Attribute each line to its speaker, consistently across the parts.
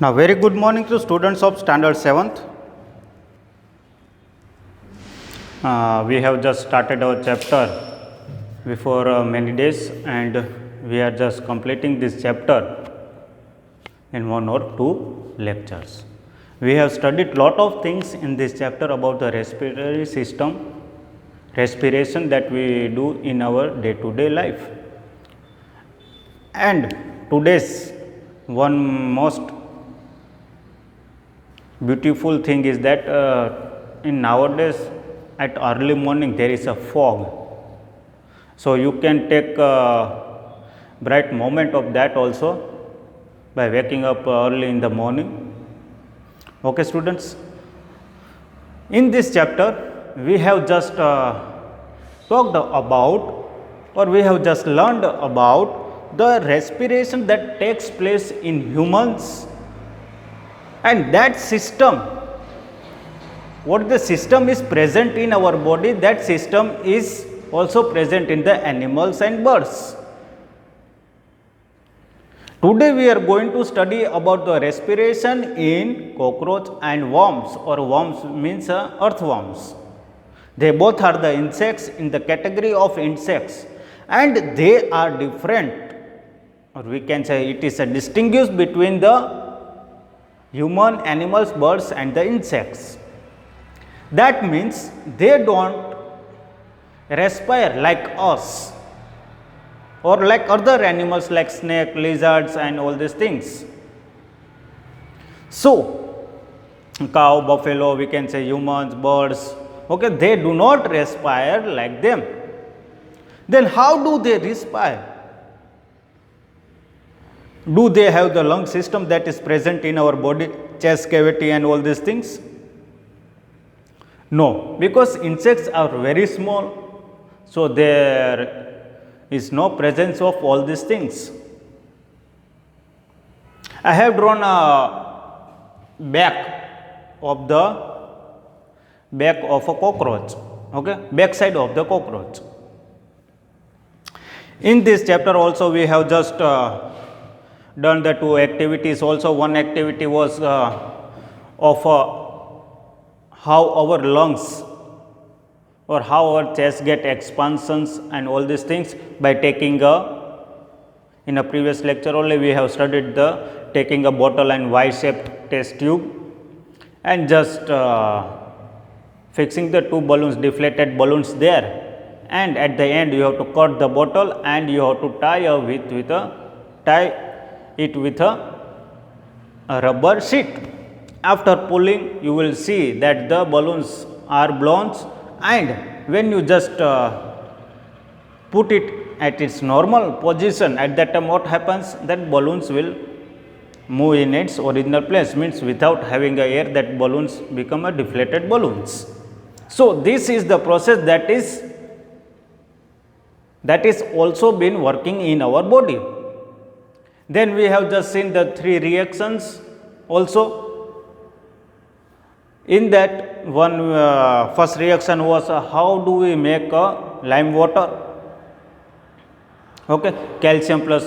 Speaker 1: Now, very good morning to students of standard 7th. We have just started our chapter before many days, and we are just completing this chapter in 1 or 2 lectures. We have studied lot of things in this chapter about the respiratory system, respiration that we do in our day to day life. And today's one most beautiful thing is that in nowadays at early morning there is a fog. So, you can take a bright moment of that also by waking up early in the morning. Okay, students. In this chapter we have just talked about, or we have just learned about the respiration that takes place in humans, and that system, what the system is present in our body, that system is also present in the animals and birds. Today we are going to study about the respiration in cockroach and worms, or worms means earthworms. They both are the insects in the category of insects, and they are different, or we can say it is a distinguished between the human, animals, birds and the insects. That means they don't respire like us or like other animals like snake, lizards and all these things. So, cow, buffalo, we can say humans, birds, okay, they do not respire like them. Then how do they respire? Do they have the lung system that is present in our body, chest cavity and all these things? No, because insects are very small, so there is no presence of all these things. I have drawn a back of a cockroach, okay, back side of the cockroach. In this chapter also we have just done the 2 activities. Also one activity was of how our lungs or how our chest get expansions and all these things by taking in a previous lecture only we have studied the taking a bottle and Y-shaped test tube and just fixing the 2 balloons, deflated balloons there, and at the end you have to cut the bottle and you have to tie it with a rubber sheet. After pulling, you will see that the balloons are blown, and when you just put it at its normal position, at that time what happens, that balloons will move in its original place, means without having a air, that balloons become a deflated balloons. So, this is the process that is also been working in our body. Then we have just seen the 3 reactions also. In that one first reaction was how do we make lime water, okay, calcium plus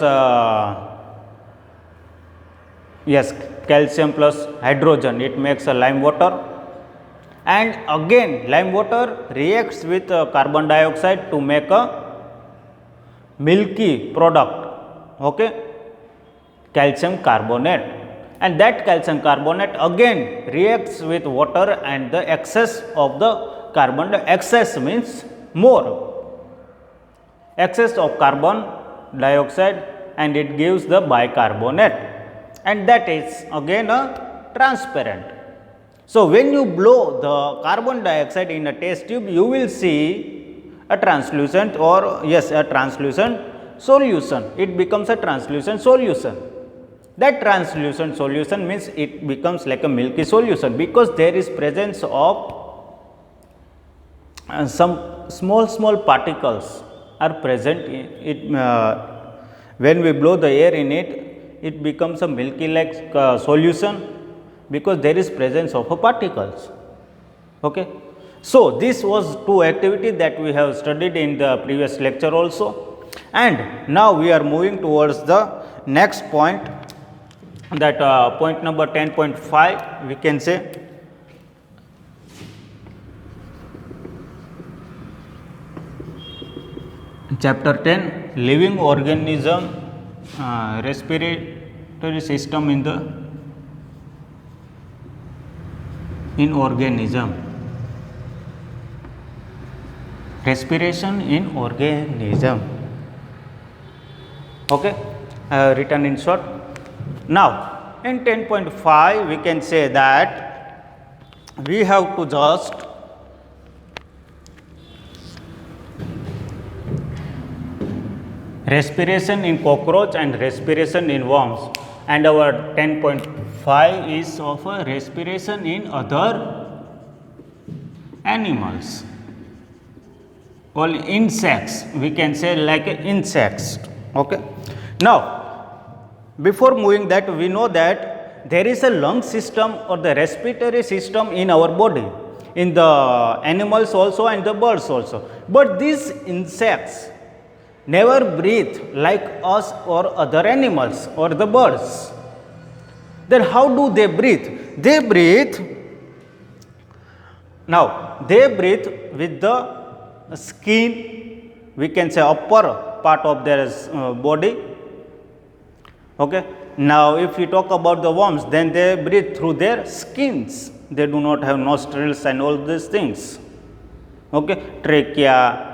Speaker 1: calcium plus hydrogen, it makes a lime water, and again lime water reacts with carbon dioxide to make a milky product, okay, calcium carbonate, and that calcium carbonate again reacts with water and the excess of the carbon, excess means more, excess of carbon dioxide, and it gives the bicarbonate, and that is again a transparent. So, when you blow the carbon dioxide in a test tube, you will see a translucent, or a translucent solution, it becomes a translucent solution. That translucent solution means it becomes like a milky solution, because there is presence of some small particles are present in it. When we blow the air in it, it becomes a milky like solution, because there is presence of particles. Okay. So, this was 2 activities that we have studied in the previous lecture also, and now we are moving towards the next point, that point number 10.5 we can say chapter 10 living organism respiratory system in organism, respiration in organism. Okay, I have written in short. Now in 10.5 we can say that we have to just respiration in cockroach and respiration in worms, and our 10.5 is of a respiration in other animals or insects, we can say like insects. Okay. Now before moving that, we know that there is a lung system or the respiratory system in our body, in the animals also and the birds also, but these insects never breathe like us or other animals or the birds. Then how do they breathe? They breathe with the skin, we can say upper part of their body. Okay. Now if we talk about the worms, then they breathe through their skins. They do not have nostrils and all these things. Okay. Trachea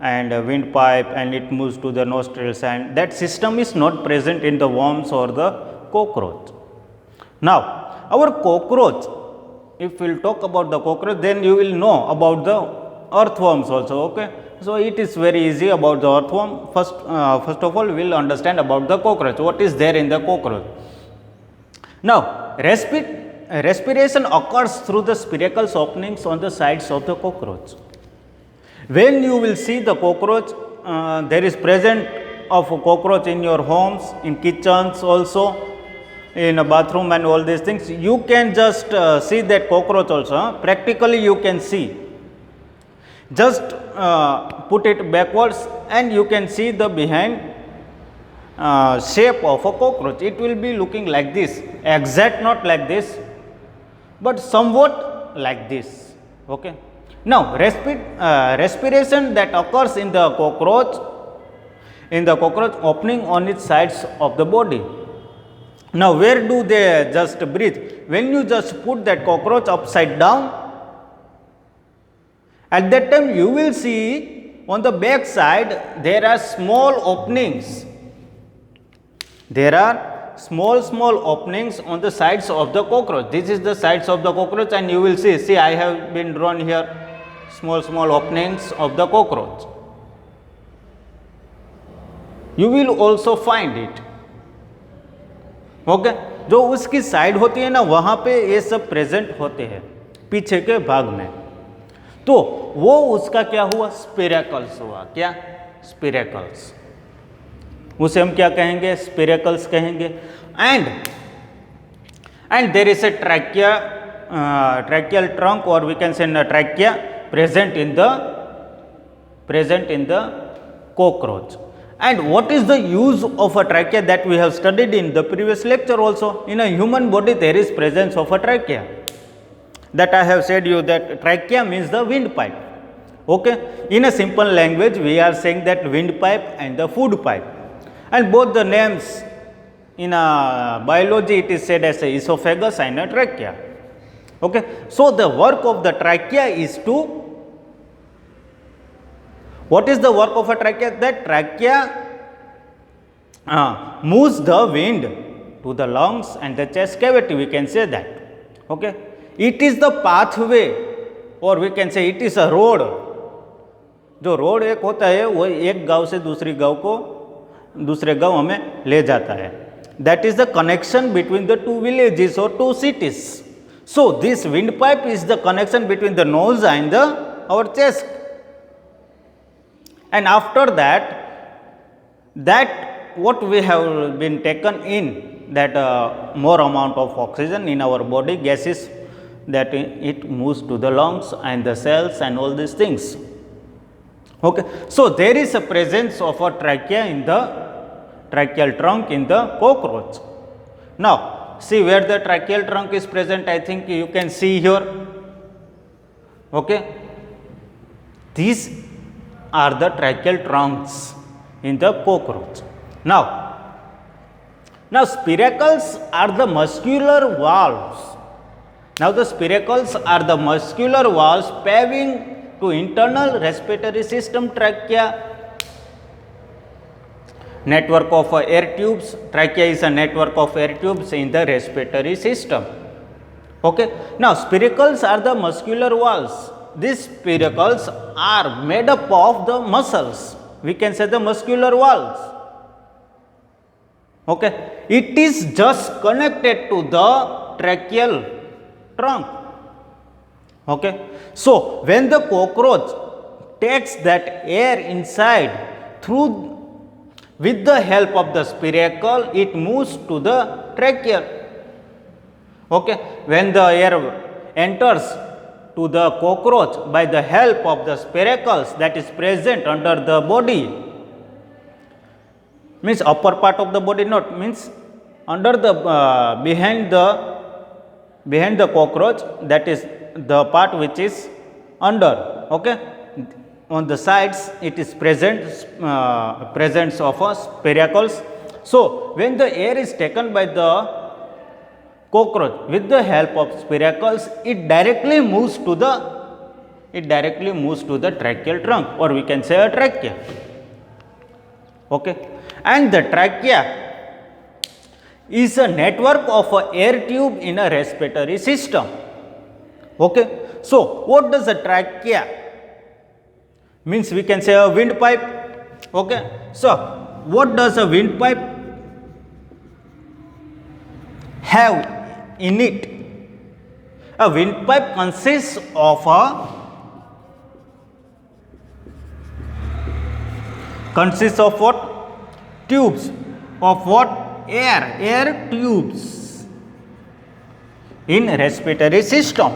Speaker 1: and a windpipe, and it moves to the nostrils, and that system is not present in the worms or the cockroach. Now our cockroach, if we will talk about the cockroach, then you will know about the earthworms also. Okay. So it is very easy about the earthworm. First of all we will understand about the cockroach, what is there in the cockroach. Now respiration occurs through the spiracles openings on the sides of the cockroach. When you will see the cockroach, there is present of a cockroach in your homes, in kitchens also, in a bathroom and all these things. You can just see that cockroach also. Practically you can see. Just put it backwards and you can see the behind shape of a cockroach. It will be looking like this, exact not like this, but somewhat like this. Okay. Now respiration that occurs in the cockroach opening on its sides of the body. Now where do they just breathe? When you just put that cockroach upside down, at that time you will see on the back side there are small openings. There are small openings on the sides of the cockroach. This is the sides of the cockroach, and you will see I have been drawn here small openings of the cockroach. You will also find it. Okay. जो उसकी side होती है ना, वहाँ पे ये सब present होते हैं पीछे के भाग में. तो वो उसका क्या हुआ? स्पिरेकल्स हुआ. क्या? स्पिरेकल्स. उसे हम क्या कहेंगे? स्पिरेकल्स कहेंगे. And there is a tracheal trunk, और we can say trachea present in the cockroach. And what is the use of a trachea that we have studied in the previous lecture also? In a human body there is presence of a trachea, that I have said you that trachea means the windpipe. Okay. In a simple language we are saying that windpipe and the food pipe, and both the names in biology it is said as a esophagus and a trachea. Okay. So the work of the trachea is to, what is the work of a trachea? That trachea moves the wind to the lungs and the chest cavity, we can say that. Okay. It is the pathway, or we can say it is a road. जो road एक होता है वो एक गांव से दूसरे गांव हमें ले जाता है. That is the connection between the two villages or two cities. So this windpipe is the connection between the nose and our chest. And after that what we have been taken in, that more amount of oxygen in our body, gases, that it moves to the lungs and the cells and all these things. Okay. So there is a presence of a trachea in the tracheal trunk in the cockroach. Now see where the tracheal trunk is present. I think you can see here. Okay, these are the tracheal trunks in the cockroach. Now spiracles are the muscular valves. Now the spiracles are the muscular valves paving to internal respiratory system trachea. Network of air tubes. Trachea is a network of air tubes in the respiratory system. Okay. Now spiracles are the muscular valves. These spiracles are made up of the muscles. We can say the muscular valves. Okay. It is just connected to the tracheal trunk. Okay. So when the cockroach takes that air inside through with the help of the spiracle, it moves to the trachea. Okay. When the air enters to the cockroach by the help of the spiracles that is present under the body, means upper part of the body, not means under the behind the cockroach, that is the part which is under. Okay. On the sides it is presence of spiracles. So when the air is taken by the cockroach with the help of spiracles, it directly moves to the tracheal trunk, or we can say a trachea. Okay. And the trachea is a network of a air tube in a respiratory system. Okay. So what does a trachea means? We can say a windpipe. Okay. So what does a windpipe have in it? A windpipe consists of what? Tubes of what? Air tubes in respiratory system.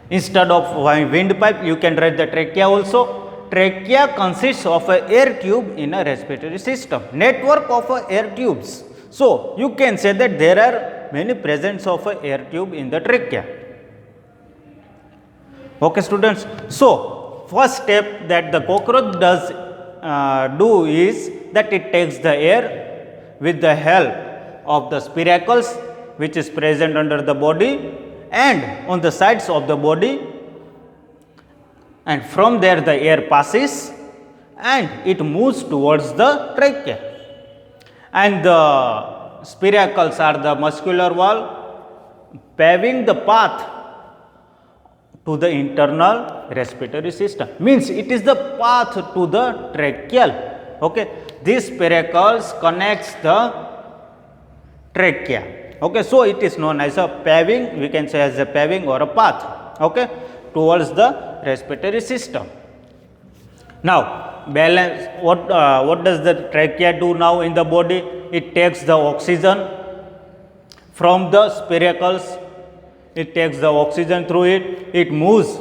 Speaker 1: Instead of windpipe, you can write the trachea also. Trachea consists of a air tube in a respiratory system, network of air tubes. So you can say that there are many presence of a air tube in the trachea. Okay, students. So first step that the cockroach does do is that it takes the air with the help of the spiracles which is present under the body and on the sides of the body, and from there the air passes and it moves towards the trachea, and the spiracles are the muscular valve paving the path to the internal respiratory system, means it is the path to the tracheal. Okay. These spiracles connects the trachea. Okay. So it is known as a paving, we can say as a paving or a path, okay, towards the respiratory system. Now balance, what does the trachea do now in the body? It takes the oxygen from the spiracles, it takes the oxygen through it, it moves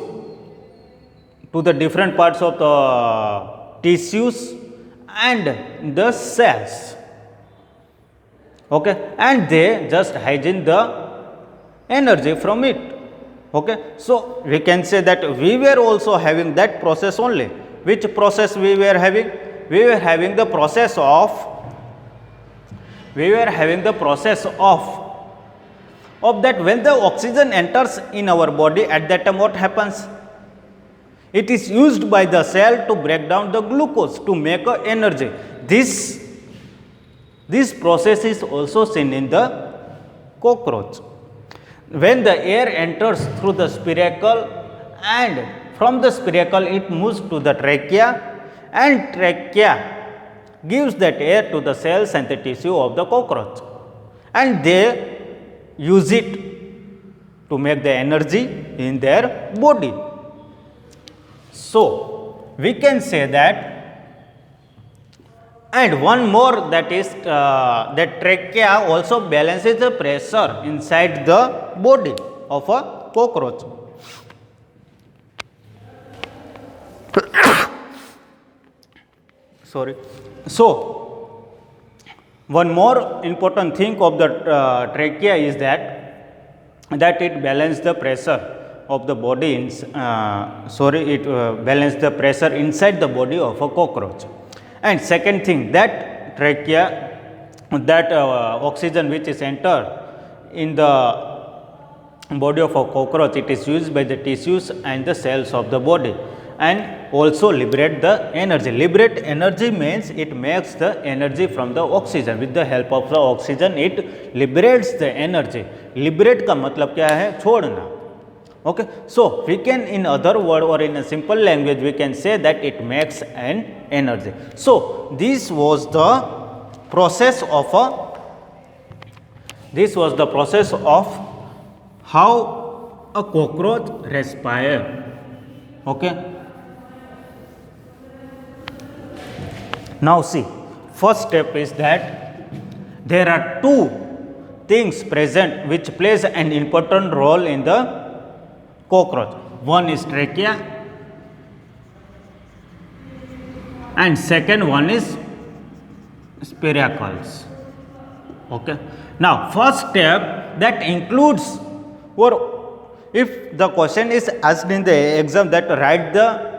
Speaker 1: to the different parts of the tissues and the cells. Okay. And they just hygiene the energy from it. Okay. So we can say that we were also having that process only. Which process we were having? We were having the process of that when the oxygen enters in our body, at that time what happens? It is used by the cell to break down the glucose to make energy. This process is also seen in the cockroach. When the air enters through the spiracle and from the spiracle it moves to the trachea, and trachea gives that air to the cells and the tissue of the cockroach, and they use it to make the energy in their body. So we can say that. And one more, that is that trachea also balances the pressure inside the body of a cockroach. Sorry. So One more important thing of the trachea is that it balances the pressure of the body it balance the pressure inside the body of a cockroach. And second thing, that trachea, that oxygen which is entered in the body of a cockroach, it is used by the tissues and the cells of the body, and also liberate the energy. Liberate energy means it makes the energy from the oxygen. With the help of the oxygen it liberates the energy. Liberate का मतलब क्या है? छोड़ना. Okay, so we can, in other word or in a simple language, we can say that it makes an energy. So this was the process of how a cockroach respire. Okay. Now see, first step is that there are two things present which plays an important role in the cockroach. One is trachea and second one is spiracles. Okay. Now first step that includes, or if the question is asked in the exam that write the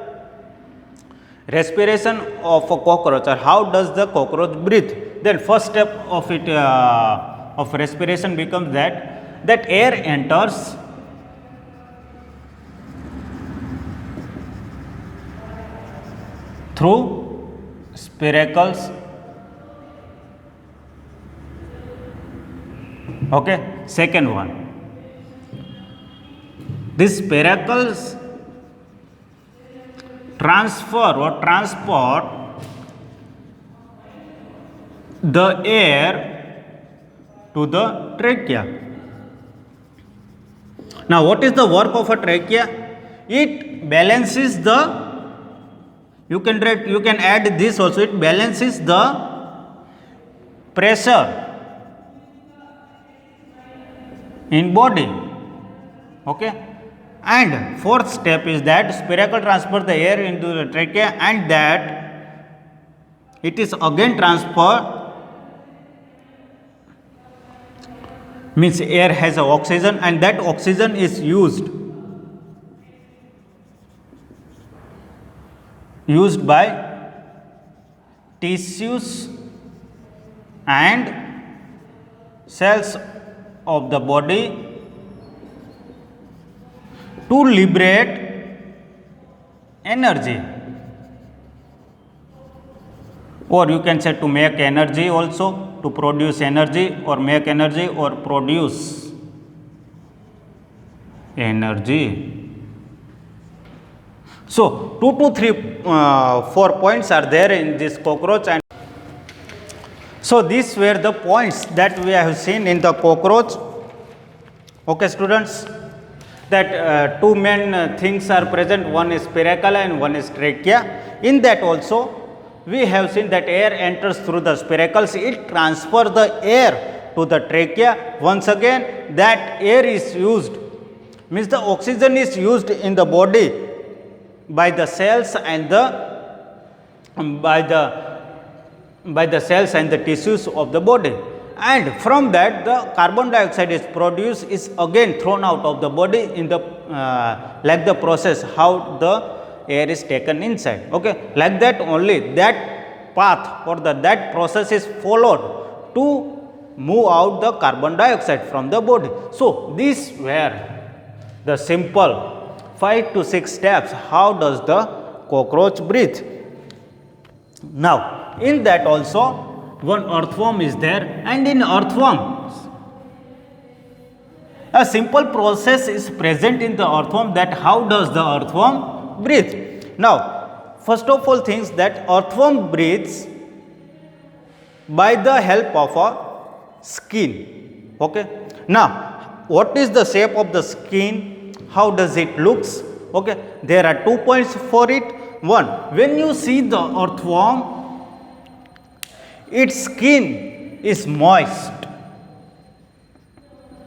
Speaker 1: respiration of a cockroach or how does the cockroach breathe, then first step of it of respiration becomes that air enters through spiracles. Okay. Second one, these spiracles transfer or transport the air to the trachea. Now what is the work of a trachea? It balances the, you can add this also, it balances the pressure in body. Okay. And fourth step is that spiracle transfer the air into the trachea, and that it is again transferred, means air has a oxygen and that oxygen is used by tissues and cells of the body to liberate energy, or you can say to make energy also, to produce energy or make energy or produce energy. So 2 to 3 4 points are there in this cockroach, and so these were the points that we have seen in the cockroach. Okay students, that two main things are present, one is spiracle and one is trachea. In that also we have seen that air enters through the spiracles, it transfers the air to the trachea. Once again that air is used, means the oxygen is used in the body by the cells and by the cells and the tissues of the body, and from that the carbon dioxide is produced, is again thrown out of the body in the like the process how the air is taken inside. Okay, like that only that path or that process is followed to move out the carbon dioxide from the body. So these were the simple 5 to 6 steps how does the cockroach breathe. Now in that also one earthworm is there, and in earthworms a simple process is present in the earthworm, that how does the earthworm breathe. Now first of all things, that earthworm breathes by the help of a skin. Okay, now what is the shape of the skin, how does it looks? Okay, there are 2 points for it. One, when you see the earthworm, its skin is moist,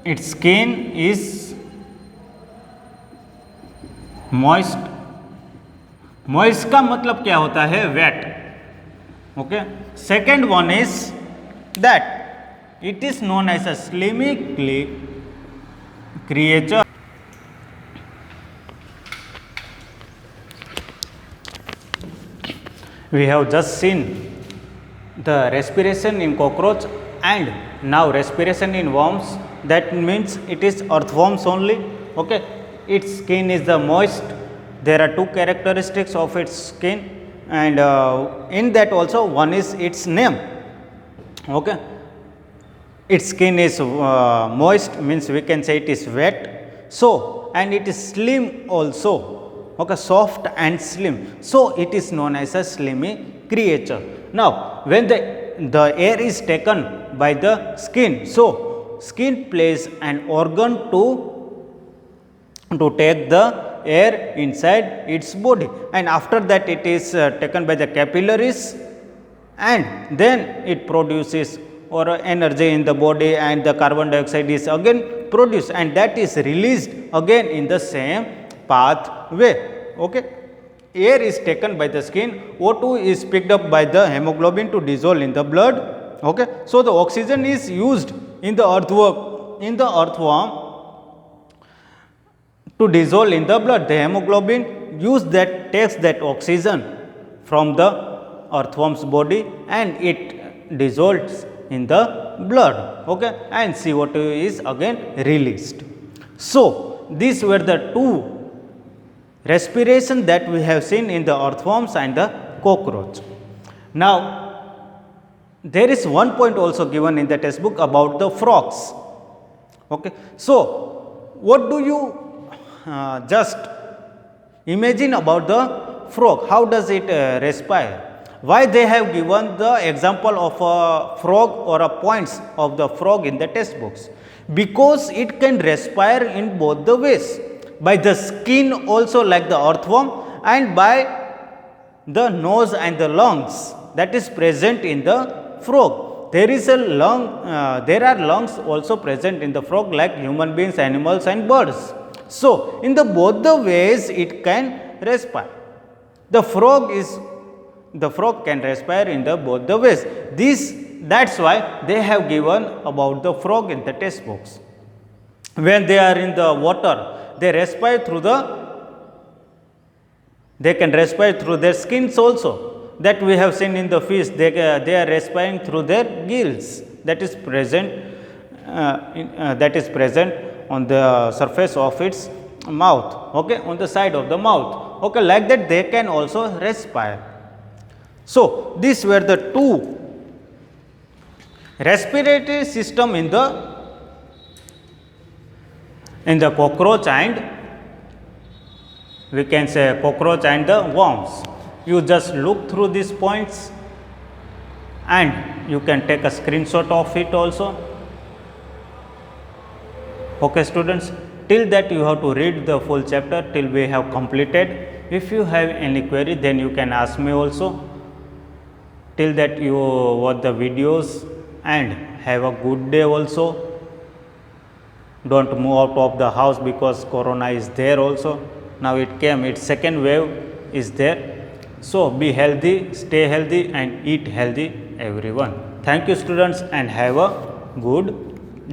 Speaker 1: its skin is moist. Moist का मतलब क्या होता है? Wet. Okay. Second one is that it is known as a slimy creature. We have just seen the respiration in cockroach and now respiration in worms. That means it is earthworms only. Okay, its skin is the moist. There are two characteristics of its skin, and in that also one is its name. Okay, its skin is moist, means we can say it is wet. So, and it is slim also. Okay, soft and slim. So, it is known as a slimy creature. Now, when the air is taken by the skin, so skin plays an organ to take the air inside its body, and after that it is taken by the capillaries, and then it produces or energy in the body, and the carbon dioxide is again produced, and that is released again in the same pathway. Okay, air is taken by the skin, O2 is picked up by the hemoglobin to dissolve in the blood. Okay, so the oxygen is used in the earthworm to dissolve in the blood. The hemoglobin takes that oxygen from the earthworm's body and it dissolves in the blood. Okay, and CO2 is again released. So, these were the two respiration that we have seen in the earthworms and the cockroach. Now, there is one point also given in the textbook about the frogs. Okay, so what do you just imagine about the frog? How does it respire? Why they have given the example of a frog or a points of the frog in the textbooks? Because it can respire in both the ways, by the skin also like the earthworm, and by the nose and the lungs that is present in the frog. There are lungs also present in the frog like human beings, animals and birds. So, in the both the ways it can respire. The frog can respire in the both the ways. That's why they have given about the frog in the textbooks. When they are in the water, they can respire through their skins also. That we have seen in the fish, they are respiring through their gills that is present on the surface of its mouth, okay, on the side of the mouth. Okay, like that they can also respire. So, these were the two respiratory system in the cockroach, and we can say cockroach and the worms. You just look through these points and you can take a screenshot of it also. Okay, students, till that you have to read the full chapter till we have completed. If you have any query, then you can ask me also. Till that you watch the videos and have a good day also. Don't move out of the house because corona is there also. Now it came, its second wave is there. So, be healthy, stay healthy and eat healthy everyone. Thank you students and have a good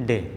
Speaker 1: day.